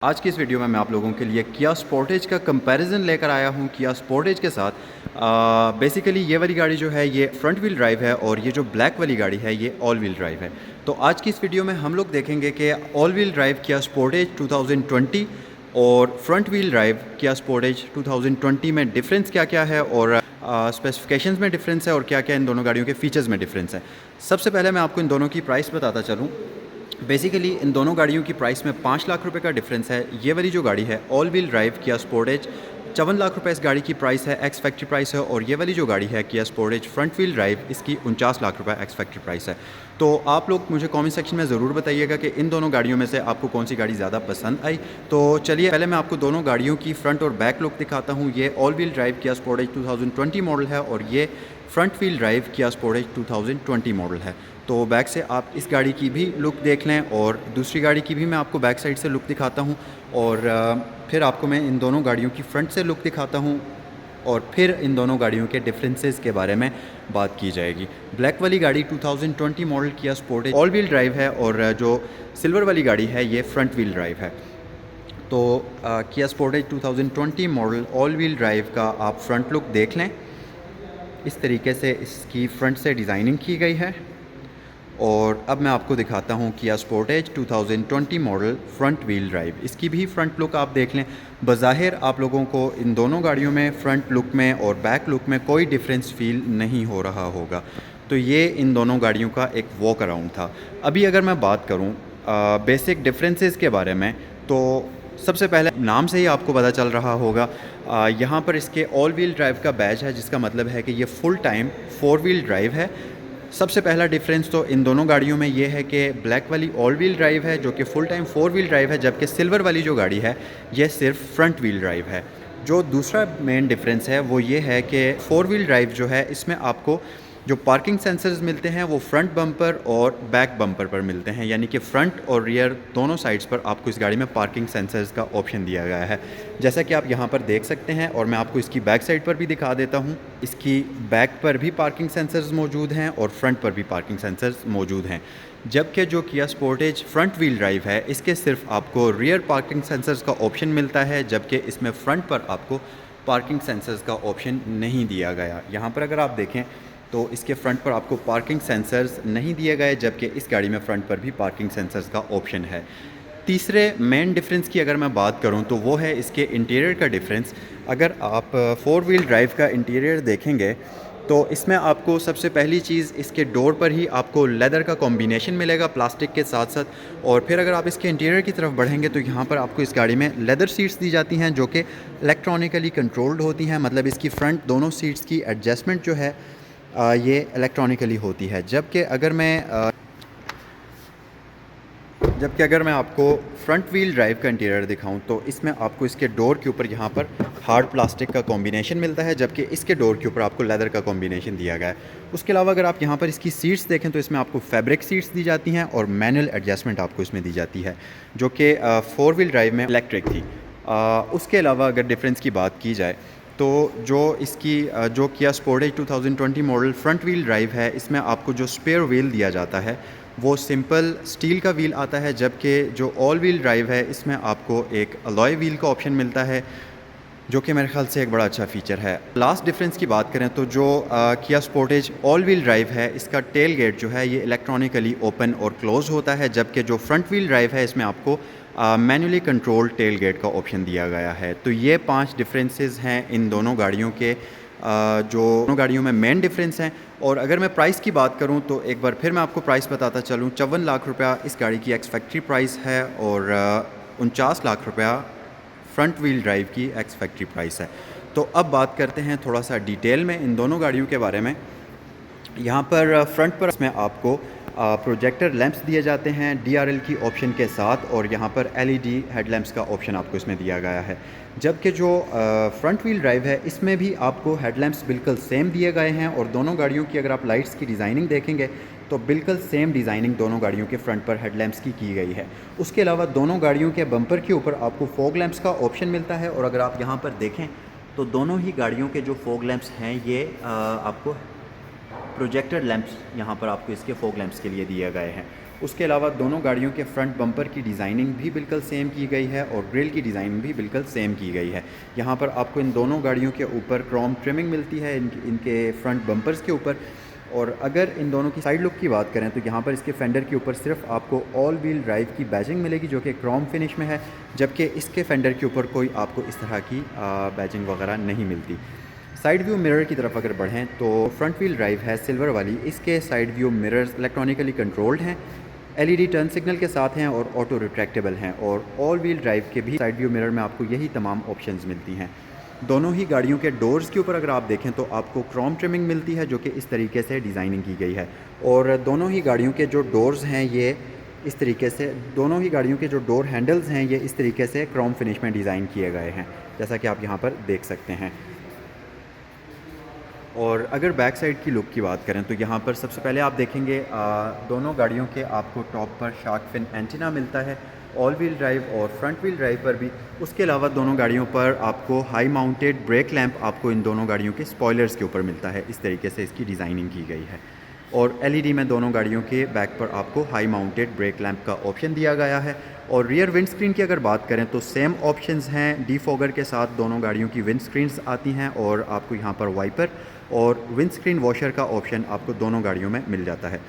आज की इस वीडियो में मैं आप लोगों के लिए किया स्पोर्टेज का कंपैरिजन लेकर आया हूँ किया स्पोर्टेज के साथ। बेसिकली ये वाली गाड़ी जो है ये फ्रंट व्हील ड्राइव है और ये जो ब्लैक वाली गाड़ी है ये ऑल व्हील ड्राइव है। तो आज की इस वीडियो में हम लोग देखेंगे कि ऑल व्हील ड्राइव किया स्पोर्टेज 2020 और फ्रंट व्हील ड्राइव किया स्पोर्टेज 2020 में डिफरेंस क्या क्या है और स्पेसिफिकेशंस में डिफरेंस है और क्या क्या इन दोनों गाड़ियों के फीचर्स में डिफरेंस है। सबसे पहले मैं आपको इन दोनों की प्राइस बताता चलूँ। बेसिकली इन दोनों गाड़ियों की प्राइस में 5 लाख रुपए का डिफरेंस है। ये वाली जो गाड़ी है ऑल व्हील ड्राइव किया स्पोर्टेज 54 लाख रुपए इस गाड़ी की प्राइस है, एक्स फैक्ट्री प्राइस है। और ये वाली जो गाड़ी है किया स्पोर्टेज फ्रंट व्हील ड्राइव इसकी 49 लाख रुपए एक्स फैक्ट्री प्राइस है। तो आप लोग मुझे कमेंट सेक्शन में ज़रूर बताइएगा कि इन दोनों गाड़ियों में से आपको कौन सी गाड़ी ज़्यादा पसंद आई। तो चलिए पहले मैं आपको दोनों गाड़ियों की फ्रंट और बैक लुक दिखाता हूँ। ये ऑल व्हील ड्राइव किया स्पोर्टेज 2020 मॉडल है और ये फ्रंट व्हील ड्राइव किया स्पोर्टेज 2020 मॉडल है। तो बैक से आप इस गाड़ी की भी लुक देख लें और दूसरी गाड़ी की भी मैं आपको बैक साइड से लुक दिखाता हूँ और फिर आपको मैं इन दोनों गाड़ियों की फ्रंट से लुक दिखाता हूँ और फिर इन दोनों गाड़ियों के डिफरेंसेस के बारे में बात की जाएगी। ब्लैक वाली गाड़ी 2020 मॉडल किया स्पोर्टेज ऑल व्हील ड्राइव है और जो सिल्वर वाली गाड़ी है ये फ्रंट व्हील ड्राइव है। तो किया Sportage 2020 model all wheel drive का आप फ्रंट लुक देख लें। इस तरीके से इसकी फ्रंट से डिज़ाइनिंग की गई है। और अब मैं आपको दिखाता हूँ किया Sportage 2020 model front wheel drive. इसकी भी फ्रंट लुक आप देख लें। बज़ाहिर आप लोगों को इन दोनों गाड़ियों में फ्रंट लुक में और बैक लुक में कोई डिफरेंस फील नहीं हो रहा होगा। तो ये इन दोनों गाड़ियों का एक वॉक अराउंड था। अभी अगर मैं बात करूँ बेसिक डिफरेंसेस के बारे में तो सबसे पहले नाम से ही आपको पता चल रहा होगा, यहाँ पर इसके ऑल व्हील ड्राइव का बैज है जिसका मतलब है कि ये फुल टाइम 4 व्हील ड्राइव है। सबसे पहला डिफरेंस तो इन दोनों गाड़ियों में ये है कि ब्लैक वाली ऑल व्हील ड्राइव है जो कि फुल टाइम 4 व्हील ड्राइव है, जबकि सिल्वर वाली जो गाड़ी है ये सिर्फ फ्रंट व्हील ड्राइव है। जो दूसरा मेन डिफरेंस है वो ये है कि 4 व्हील ड्राइव जो है इसमें आपको जो पार्किंग सेंसर्स मिलते हैं वो फ्रंट बम्पर और बैक बम्पर पर मिलते हैं, यानी कि फ्रंट और रियर दोनों साइड्स पर आपको इस गाड़ी में पार्किंग सेंसर्स का ऑप्शन दिया गया है, जैसा कि आप यहाँ पर देख सकते हैं। और मैं आपको इसकी बैक साइड पर भी दिखा देता हूँ। इसकी बैक पर भी पार्किंग सेंसर्स मौजूद हैं और फ्रंट पर भी पार्किंग सेंसर्स मौजूद हैं। जबकि जो किया स्पोर्टेज फ्रंट व्हील ड्राइव है इसके सिर्फ आपको रियर पार्किंग सेंसर्स का ऑप्शन मिलता है, जबकि इसमें फ्रंट पर आपको पार्किंग सेंसर्स का ऑप्शन नहीं दिया गया। यहाँ पर अगर आप देखें तो इसके फ्रंट पर आपको पार्किंग सेंसर्स नहीं दिए गए, जबकि इस गाड़ी में फ्रंट पर भी पार्किंग सेंसर्स का ऑप्शन है। तीसरे मेन डिफरेंस की अगर मैं बात करूं तो वो है इसके इंटीरियर का डिफरेंस। अगर आप 4 व्हील ड्राइव का इंटीरियर देखेंगे तो इसमें आपको सबसे पहली चीज़ इसके डोर पर ही आपको लेदर का कॉम्बिनेशन मिलेगा प्लास्टिक के साथ साथ। और फिर अगर आप इसके इंटीरियर की तरफ बढ़ेंगे तो यहाँ पर आपको इस गाड़ी में लेदर सीट्स दी जाती हैं जो कि इलेक्ट्रॉनिकली कंट्रोल्ड होती हैं। मतलब इसकी फ्रंट दोनों सीट्स की एडजस्टमेंट जो है ये इलेक्ट्रॉनिकली होती है। जबकि अगर मैं आपको फ्रंट व्हील ड्राइव का इंटीरियर दिखाऊं तो इसमें आपको इसके डोर के ऊपर यहाँ पर हार्ड प्लास्टिक का कॉम्बिनेशन मिलता है, जबकि इसके डोर के ऊपर आपको लेदर का कॉम्बिनेशन दिया गया है। उसके अलावा अगर आप यहाँ पर इसकी सीट्स देखें तो इसमें आपको फैब्रिक सीट्स दी जाती हैं और मैनुअल एडजस्टमेंट आपको इसमें दी जाती है, जो कि 4 व्हील ड्राइव में इलेक्ट्रिक थी। उसके अलावा अगर डिफरेंस की बात की जाए तो जो किया Sportage 2020 model front wheel drive है इसमें आपको जो स्पेयर व्हील दिया जाता है वो सिंपल स्टील का व्हील आता है, जबकि जो ऑल व्हील ड्राइव है इसमें आपको एक अलॉय व्हील का ऑप्शन मिलता है, जो कि मेरे ख्याल से एक बड़ा अच्छा फ़ीचर है। लास्ट डिफरेंस की बात करें तो जो किया स्पोर्टेज ऑल व्हील ड्राइव है इसका टेल गेट जो है ये इलेक्ट्रॉनिकली ओपन और क्लोज़ होता है, जबकि जो फ्रंट व्हील ड्राइव है इसमें आपको मैनुअली कंट्रोल टेल गेट का ऑप्शन दिया गया है। तो ये 5 डिफरेंसेस हैं इन दोनों गाड़ियों के, जो दोनों गाड़ियों में मेन डिफरेंस हैं। और अगर मैं प्राइस की बात करूं तो एक बार फिर मैं आपको प्राइस बताता चलूं। 54 लाख रुपया इस गाड़ी की एक्स फैक्ट्री प्राइस है और 49 लाख रुपया फ्रंट व्हील ड्राइव की एक्स फैक्ट्री प्राइस है। तो अब बात करते हैं थोड़ा सा डिटेल में इन दोनों गाड़ियों के बारे में। यहाँ पर फ्रंट पर इसमें आपको प्रोजेक्टर लैंप्स दिए जाते हैं DRL की ऑप्शन के साथ, और यहाँ पर LED हेडलैम्प्स का ऑप्शन आपको इसमें दिया गया है। जबकि जो फ्रंट व्हील ड्राइव है इसमें भी आपको हेडलैम्प्स बिल्कुल सेम दिए गए हैं और दोनों गाड़ियों की अगर आप लाइट्स की डिज़ाइनिंग देखेंगे तो बिल्कुल सेम डिज़ाइनिंग दोनों गाड़ियों के फ्रंट पर हेडलैम्प्स की गई है। उसके अलावा दोनों गाड़ियों के बम्पर के ऊपर आपको फॉग लैंप्स का ऑप्शन मिलता है। और अगर आप यहाँ पर देखें तो दोनों ही गाड़ियों के जो फॉग लैंप्स हैं ये आपको प्रोजेक्टर लैंप्स यहाँ पर आपको इसके फॉग लैंप्स के लिए दिए गए हैं। उसके अलावा दोनों गाड़ियों के फ्रंट बम्पर की डिज़ाइनिंग भी बिल्कुल सेम की गई है और ग्रिल की डिज़ाइनिंग भी बिल्कुल सेम की गई है। यहाँ पर आपको इन दोनों गाड़ियों के ऊपर क्रोम ट्रिमिंग मिलती है इनके फ्रंट बम्पर्स के ऊपर। और अगर इन दोनों की साइड लुक की बात करें तो यहाँ पर इसके फेंडर के ऊपर सिर्फ आपको ऑल व्हील ड्राइव की बैजिंग मिलेगी जो कि क्रोम फिनिश में है, जबकि इसके फेंडर के ऊपर कोई आपको इस तरह की बैजिंग वगैरह नहीं मिलती। साइड व्यू मिरर की तरफ अगर बढ़ें तो फ्रंट व्हील ड्राइव है सिल्वर वाली, इसके side view mirrors electronically controlled हैं, एलईडी टर्न सिग्नल के साथ हैं और ऑटो रिट्रैक्टेबल हैं। और ऑल व्हील ड्राइव के भी साइड व्यू मिरर में आपको यही तमाम ऑप्शंस मिलती हैं। दोनों ही गाड़ियों के डोर्स के ऊपर अगर आप देखें तो आपको क्रोम ट्रिमिंग मिलती है जो कि इस तरीके से डिज़ाइनिंग की गई है। और दोनों ही गाड़ियों के जो डोर्स हैं ये इस तरीके से, दोनों ही गाड़ियों के जो डोर हैंडल्स हैं ये इस तरीके से क्रोम फिनिश में डिज़ाइन किए गए हैं, जैसा कि आप यहाँ पर देख सकते हैं। और अगर बैक साइड की लुक की बात करें तो यहाँ पर सबसे पहले आप देखेंगे दोनों गाड़ियों के आपको टॉप पर शार्क फिन एंटीना मिलता है, ऑल व्हील ड्राइव और फ्रंट व्हील ड्राइव पर भी। उसके अलावा दोनों गाड़ियों पर आपको हाई माउंटेड ब्रेक लैंप आपको इन दोनों गाड़ियों के स्पॉयलर्स के ऊपर मिलता है, इस तरीके से इसकी डिज़ाइनिंग की गई है। और एलईडी में दोनों गाड़ियों के बैक पर आपको हाई माउंटेड ब्रेक लैंप का ऑप्शन दिया गया है। और रियर विंड स्क्रीन की अगर बात करें तो सेम ऑप्शंस हैं, डीफॉगर के साथ दोनों गाड़ियों की विंड स्क्रीन्स आती हैं और आपको यहाँ पर वाइपर और विंड स्क्रीन वॉशर का ऑप्शन आपको दोनों गाड़ियों में मिल जाता है।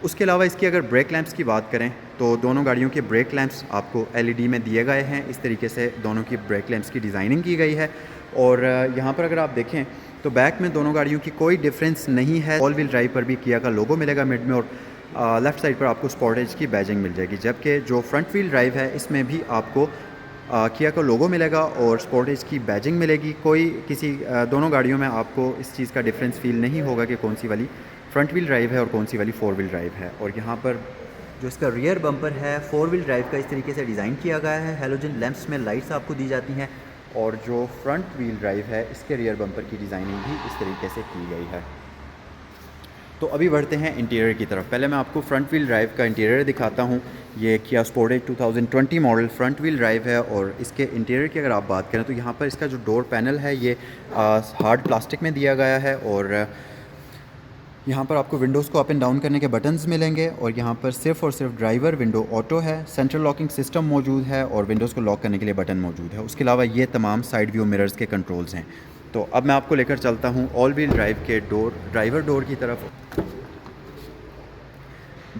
उसके अलावा इसकी अगर ब्रेक लैंप्स की बात करें तो दोनों गाड़ियों के ब्रेक लैंप्स आपको एलईडी में दिए गए हैं, इस तरीके से दोनों की ब्रेक लैंप्स की डिज़ाइनिंग की गई है। और यहाँ पर अगर आप देखें तो बैक में दोनों गाड़ियों की कोई डिफरेंस नहीं है। ऑल व्हील ड्राइव पर भी किया का लोगो मिलेगा मिड में और लेफ़्ट साइड पर आपको स्पोर्टेज की बैजिंग मिल जाएगी, जबकि जो फ्रंट व्हील ड्राइव है इसमें भी आपको किया का लोगो मिलेगा और स्पोर्टेज की बैजिंग मिलेगी। कोई दोनों गाड़ियों में आपको इस चीज़ का डिफरेंस फील नहीं होगा कि कौन सी वाली फ्रंट व्हील ड्राइव है और कौन सी वाली फोर व्हील ड्राइव है। और यहाँ पर जो इसका रियर बम्पर है फोर व्हील ड्राइव का इस तरीके से डिज़ाइन किया गया है, हेलोजन लैंप्स में लाइट्स आपको दी जाती हैं। और जो फ्रंट व्हील ड्राइव है इसके रियर बम्पर की डिज़ाइनिंग भी इस तरीके से की गई है। तो अभी बढ़ते हैं इंटीरियर की तरफ। पहले मैं आपको फ्रंट व्हील ड्राइव का इंटीरियर दिखाता हूँ। ये किया Sportage 2020 model front wheel drive है और इसके इंटीरियर की अगर आप बात करें तो यहाँ पर इसका जो डोर पैनल है ये हार्ड प्लास्टिक में दिया गया है और यहाँ पर आपको विंडोज़ को अप एंड डाउन करने के बटन्स मिलेंगे। और यहाँ पर सिर्फ और सिर्फ ड्राइवर विंडो ऑटो है, सेंट्रल लॉकिंग सिस्टम मौजूद है और विंडोज़ को लॉक करने के लिए बटन मौजूद है। उसके अलावा ये तमाम साइड व्यू मिरर्स के कंट्रोल्स हैं। तो अब मैं आपको लेकर चलता हूँ ऑल व्हील ड्राइव के ड्राइवर डोर की तरफ।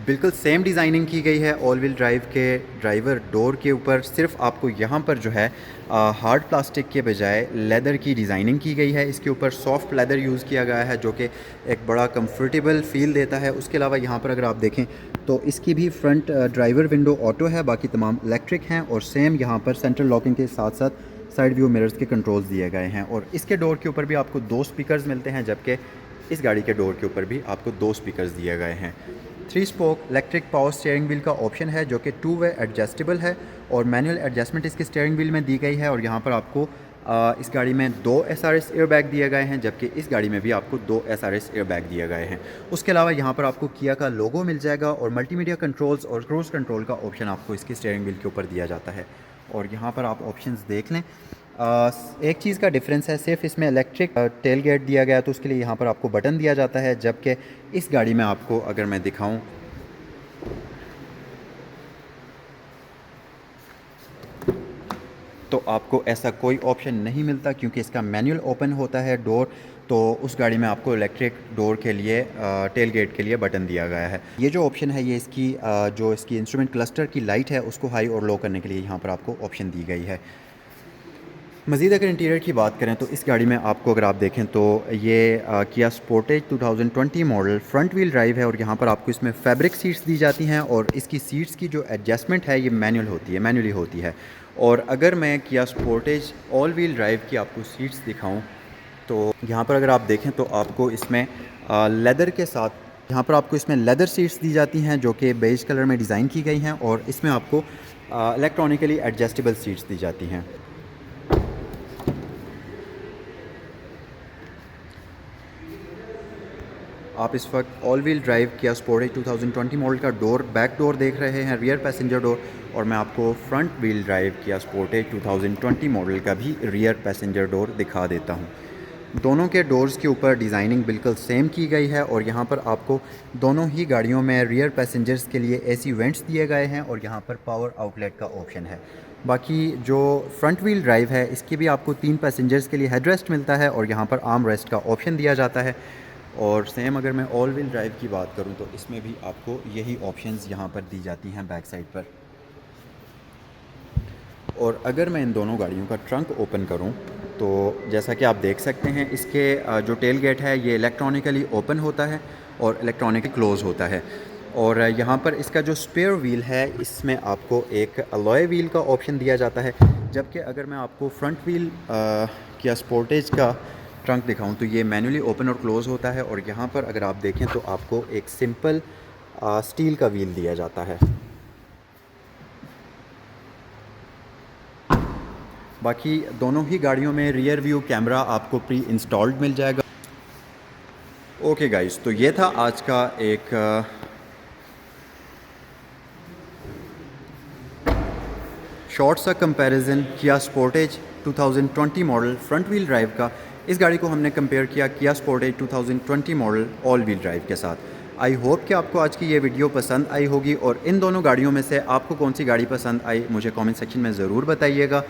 बिल्कुल सेम डिज़ाइनिंग की गई है ऑल व्हील ड्राइव के ड्राइवर डोर के ऊपर, सिर्फ आपको यहाँ पर जो है हार्ड प्लास्टिक के बजाय लेदर की डिज़ाइनिंग की गई है। इसके ऊपर सॉफ्ट लेदर यूज़ किया गया है जो कि एक बड़ा कंफर्टेबल फ़ील देता है। उसके अलावा यहाँ पर अगर आप देखें तो इसकी भी फ्रंट ड्राइवर विंडो ऑटो है, बाकी तमाम इलेक्ट्रिक हैं। और सेम यहाँ पर सेंट्रल लॉकिंग के साथ साथ साइड व्यू मिरर्स के कंट्रोल्स दिए गए हैं। और इसके डोर के ऊपर भी आपको 2 स्पीकर्स मिलते हैं, जबकि इस गाड़ी के डोर के ऊपर भी आपको 2 स्पीकर्स दिए गए हैं। 3 spoke electric power steering wheel का ऑप्शन है जो कि 2 वे एडजस्टेबल है और मैनुअल एडजस्टमेंट इसके स्टीयरिंग व्हील में दी गई है। और यहाँ पर आपको इस गाड़ी में 2 SRS एयरबैग दिए गए हैं, जबकि इस गाड़ी में भी आपको 2 SRS एयरबैग दिए गए हैं। उसके अलावा यहाँ पर आपको किया का लोगो मिल जाएगा और मल्टीमीडिया कंट्रोल्स और क्रूज़ कंट्रोल का ऑप्शन आपको इसके स्टीयरिंग व्हील के ऊपर दिया जाता है। और यहाँ पर आप ऑप्शंस देख लें। एक चीज़ का डिफरेंस है, सिर्फ इसमें इलेक्ट्रिक टेल गेट दिया गया तो उसके लिए यहाँ पर आपको बटन दिया जाता है, जबकि इस गाड़ी में आपको अगर मैं दिखाऊं तो आपको ऐसा कोई ऑप्शन नहीं मिलता, क्योंकि इसका मैनुअल ओपन होता है डोर। तो उस गाड़ी में आपको इलेक्ट्रिक डोर के लिए टेल गेट के लिए बटन दिया गया है। ये जो ऑप्शन है ये इसकी जो इसकी इंस्ट्रूमेंट क्लस्टर की लाइट है उसको हाई और लो करने के लिए यहाँ पर आपको ऑप्शन दी गई है। मज़ीद अगर इंटीरियर की बात करें तो इस गाड़ी में आपको अगर आप देखें तो ये किया Sportage 2020 model front wheel drive है और यहाँ पर आपको इसमें फैब्रिक सीट्स दी जाती हैं और इसकी सीट्स की जो एडजस्टमेंट है ये मैनुअली होती है। और अगर मैं किया स्पोर्टेज ऑल व्हील ड्राइव की आपको सीट्स दिखाऊं तो यहाँ पर अगर आप देखें तो आपको इसमें लेदर के साथ यहाँ पर आपको इसमें लेदर सीट्स दी जाती हैं जो कि बेज कलर में डिज़ाइन की गई हैं और इसमें आपको इलेक्ट्रॉनिकली एडजस्टेबल सीट्स दी जाती हैं। आप इस वक्त ऑल व्हील ड्राइव किया स्पोर्टेज 2020 मॉडल का बैक डोर देख रहे हैं, रियर पैसेंजर डोर। और मैं आपको फ्रंट व्हील ड्राइव किया स्पोर्टेज 2020 मॉडल का भी रियर पैसेंजर डोर दिखा देता हूं। दोनों के डोर्स के ऊपर डिज़ाइनिंग बिल्कुल सेम की गई है और यहाँ पर आपको दोनों ही गाड़ियों में रियर पैसेंजर्स के लिए एसी वेंट्स दिए गए हैं और यहाँ पर पावर आउटलेट का ऑप्शन है। बाकी जो फ्रंट व्हील ड्राइव है इसकी भी आपको 3 पैसेंजर्स के लिए हेडरेस्ट मिलता है और यहाँ पर आर्म रेस्ट का ऑप्शन दिया जाता है। और सेम अगर मैं ऑल व्हील ड्राइव की बात करूँ तो इसमें भी आपको यही ऑप्शंस यहाँ पर दी जाती हैं बैक साइड पर। और अगर मैं इन दोनों गाड़ियों का ट्रंक ओपन करूं तो जैसा कि आप देख सकते हैं इसके जो टेल गेट है ये इलेक्ट्रॉनिकली ओपन होता है और इलेक्ट्रॉनिकली क्लोज़ होता है। और यहाँ पर इसका जो स्पेयर व्हील है इसमें आपको एक अलॉय व्हील का ऑप्शन दिया जाता है। जबकि अगर मैं आपको फ्रंट व्हील किया स्पोर्टेज का ट्रंक दिखाऊं तो ये मैनुअली ओपन और क्लोज़ होता है और यहाँ पर अगर आप देखें तो आपको एक सिंपल स्टील का व्हील दिया जाता है। बाकी दोनों ही गाड़ियों में रियर व्यू कैमरा आपको प्री इंस्टॉल्ड मिल जाएगा। ओके गाइस, तो ये था आज का एक शॉर्ट सा कंपैरिजन किया Sportage 2020 model front wheel drive का। इस गाड़ी को हमने कंपेयर किया किया Sportage 2020 model all wheel drive के साथ। आई होप कि आपको आज की ये वीडियो पसंद आई होगी और इन दोनों गाड़ियों में से आपको कौन सी गाड़ी पसंद आई मुझे कमेंट सेक्शन में ज़रूर बताइएगा।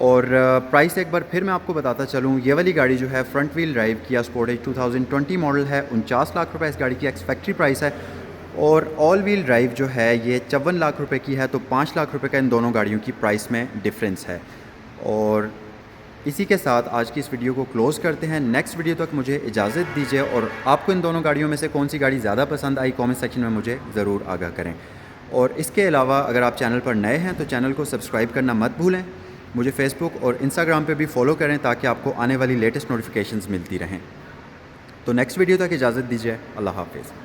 और प्राइस एक बार फिर मैं आपको बताता चलूँ, ये वाली गाड़ी जो है फ्रंट व्हील ड्राइव किया स्पोर्टेज 2020 मॉडल है, 49 लाख रुपए इस गाड़ी की एक्स फैक्ट्री प्राइस है। और ऑल व्हील ड्राइव जो है ये 54 लाख रुपए की है, तो 5 लाख रुपए का इन दोनों गाड़ियों की प्राइस में डिफरेंस है। और इसी के साथ आज की इस वीडियो को क्लोज़ करते हैं। नेक्स्ट वीडियो तक मुझे इजाज़त दीजिए और आपको इन दोनों गाड़ियों में से कौन सी गाड़ी ज़्यादा पसंद आई कमेंट सेक्शन में मुझे ज़रूर आगाह करें। और इसके अलावा अगर आप चैनल पर नए हैं तो चैनल को सब्सक्राइब करना मत भूलें। मुझे फेसबुक और इंस्टाग्राम पे भी फॉलो करें ताकि आपको आने वाली लेटेस्ट नोटिफिकेशंस मिलती रहें। तो नेक्स्ट वीडियो तक इजाज़त दीजिए। अल्लाह हाफ़िज़।